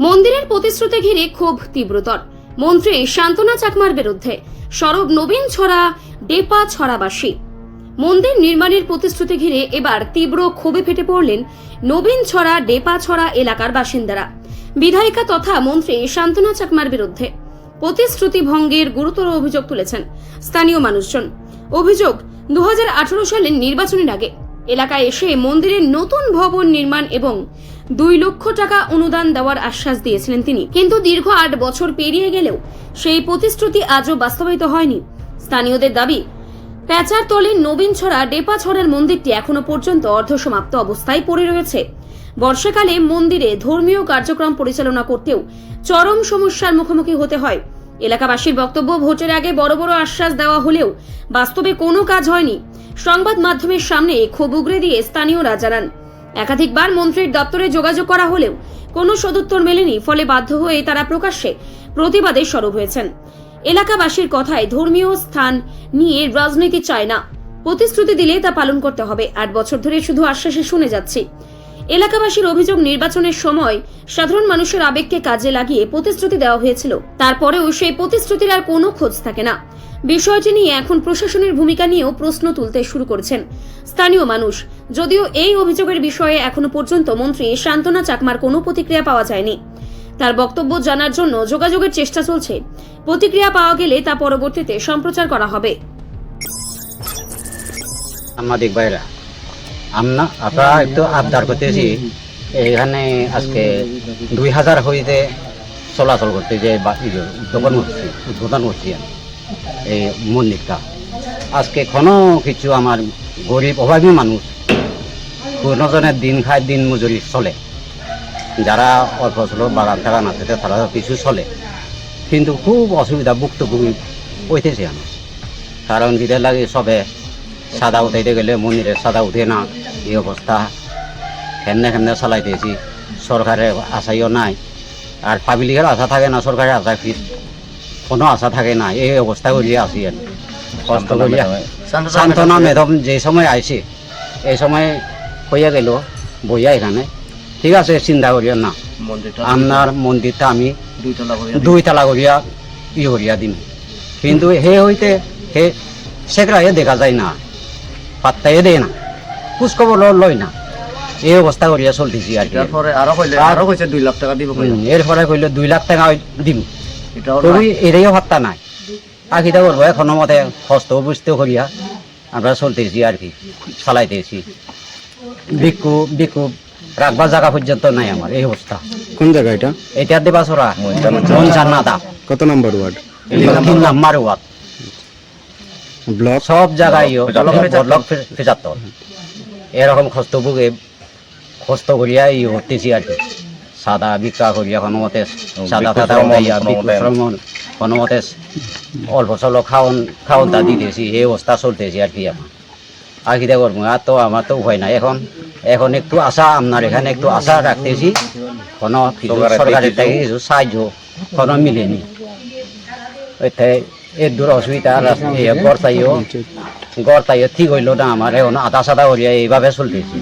মন্দিরের প্রতিশ্রুতি ঘিরে ক্ষোভ তীব্রতর। মন্ত্রী শান্তনা চাকমার বিরুদ্ধে সরব নবীন ছড়া ডেপা ছড়াবাসী। মন্দির নির্মাণের প্রতিশ্রুতি ঘিরে এবার তীব্র ক্ষোভে ফেটে পড়লেন নবীন ছড়া ডেপা ছড়া এলাকার বাসিন্দারা। বিধায়িকা তথা মন্ত্রী শান্তনা চাকমার বিরুদ্ধে প্রতিশ্রুতি ভঙ্গের গুরুতর অভিযোগ তুলেছেন স্থানীয় মানুষজন। অভিযোগ, 2018 সালের নির্বাচনের আগে এলাকায় এসে মন্দিরের নতুন ভবন নির্মাণ এবং 2 লক্ষ টাকা অনুদান দেওয়ার আশ্বাস দিয়েছিলেন তিনি, কিন্তু দীর্ঘ 8 বছর পেরিয়ে গেলেও সেই প্রতিশ্রুতি আজও বাস্তবায়িত হয়নি। স্থানীয়দের দাবি, প্যাচার তলে নবীন ছড়া ডেপা ছড়ার মন্দিরটি এখনো পর্যন্ত অর্ধসমাপ্ত অবস্থায় পড়ে রয়েছে। বর্ষাকালে মন্দিরে ধর্মীয় কার্যক্রম পরিচালনা করতেও চরম সমস্যার মুখোমুখি হতে হয়। এলাকাবাসীর বক্তব্য, ভোটের আগে বড় বড় আশ্বাস দেওয়া হলেও বাস্তবে কোনো কাজ হয়নি। সংবাদ মাধ্যমের সামনে ক্ষোভ উগরে দিয়ে স্থানীয়রা জানান, একাধিকবার মন্ত্রীর দপ্তরে যোগাযোগ করা হলেও কোনো সদুত্তর মেলেনি, ফলে বাধ্য হয়ে তারা প্রকাশ্যে প্রতিবাদে সরব হয়েছেন। এলাকাবাসীর কথায় ধর্মীয় স্থান নিয়ে রাজনীতি চায় না, প্রতিশ্রুতি দিলে তা পালন করতে হবে। 8 বছর ধরে শুধু আশ্বাসে শুনে যাচ্ছি। এলাকাবাসীর অভিযোগ, নির্বাচনের সময় সাধারণ মানুষের আবেগকে কাজে লাগিয়ে প্রতিশ্রুতি দেওয়া হয়েছিল, তারপরেও সেই প্রতিশ্রুতির আর কোনো খোঁজ থাকে না। বিষয়টি নিয়ে এখন প্রশাসনের ভূমিকা নিয়েও প্রশ্ন তুলতে শুরু করেছেন স্থানীয় মানুষ। যদিও এই অভিযোগের বিষয়ে এখনো পর্যন্ত মন্ত্রী শান্তনা চাকমার কোনো প্রতিক্রিয়া পাওয়া যায়নি। তার বক্তব্য জানার জন্য যোগাযোগের চেষ্টা চলছে। প্রতিক্রিয়া পাওয়া গেলে তা পরবর্তীতে সম্প্রচার করা হবে। সাংবাদিক ভাইরা, আমরা একটু আবদার করতেছি, এখানে আজকে 2000 হইতে চলাচল করতে যে উদ্বোধন করছি এই মন্দিরটা। আজকে কোনো কিছু আমার গরিব অভাবী মানুষ, কোনোজনের দিন খায়, দিন মজুরি চলে, যারা অল্প চলো বাগান টাগান আছে তারা কিছু চলে, কিন্তু খুব অসুবিধা ভুক্তভোগী হইতেছে আমি। কারণ যেটা লাগে সবে সাদা উঠাইতে গেলে মন্দিরের সাদা উঠে না, এই অবস্থা। কেমনে চালাইতেছি, সরকারের আশাইও নাই, আর পাবলিকের আশা থাকে না, সরকারের আশা কোনো আশা থাকে না। এই অবস্থা করিয়ে আসি আর কষ্ট করিয়া। শান্তনা ম্যাডাম যে সময় আইছে এই সময় হইয়া গেল বইয়া এখানে, ঠিক আছে, চিন্তা করিয়া না, আপনার মন্দিরটা আমি 2 তলা করিয়া করিয়া দিন, কিন্তু হে হইতে হে সেকরাইয়ে দেখা যায় না, পাত্তাই দেয় না, খোঁজখবর লয় না। এই অবস্থা করিয়া চলতেছি আর কি। কইছে 2 লাখ টাকা দিব, এরপরে কইলে 2 লাখ টাকা দিম, এটাইও পাত্তা নাই। আখিটা করবো এখনো মতে হস্ত বুঝতে করিয়া আমরা চলতেছি আর কি, চালাইতেছি। বিক্ষোভ রাখবার জায়গা পর্যন্ত নাই আমার, এই অবস্থা। কোন জায়গা এটা? এটা দেবাছড়া মনসান্নাদা। কত নম্বর ওয়ার্ড? 3 নম্বর ওয়ার্ড। ব্লক সব জায়গায় ব্লক 75 এরকম কষ্ট করিয়া হতেছি আর কি। সাদা বিক্রা করিয়া কোনো মতে সাদা টাদা কোনো মতে অল্প চলো খাওয়ানটা দিতেছি, এই অবস্থা চলতেছি আর কি আমার। আর কি করবো, আর তো আমার তো উপায় নাই। এখন একটু আশা, আপনার এখানে একটু আশা রাখতেছি, কোনো সরকারের থেকে কিছু সাহায্য কোনো মিলেনি। এর দূর অসুবিধা, গড় তাইও ঠিক হইল না আমার, এখন আধা সাদা করিয়া এইভাবে চলতেছি।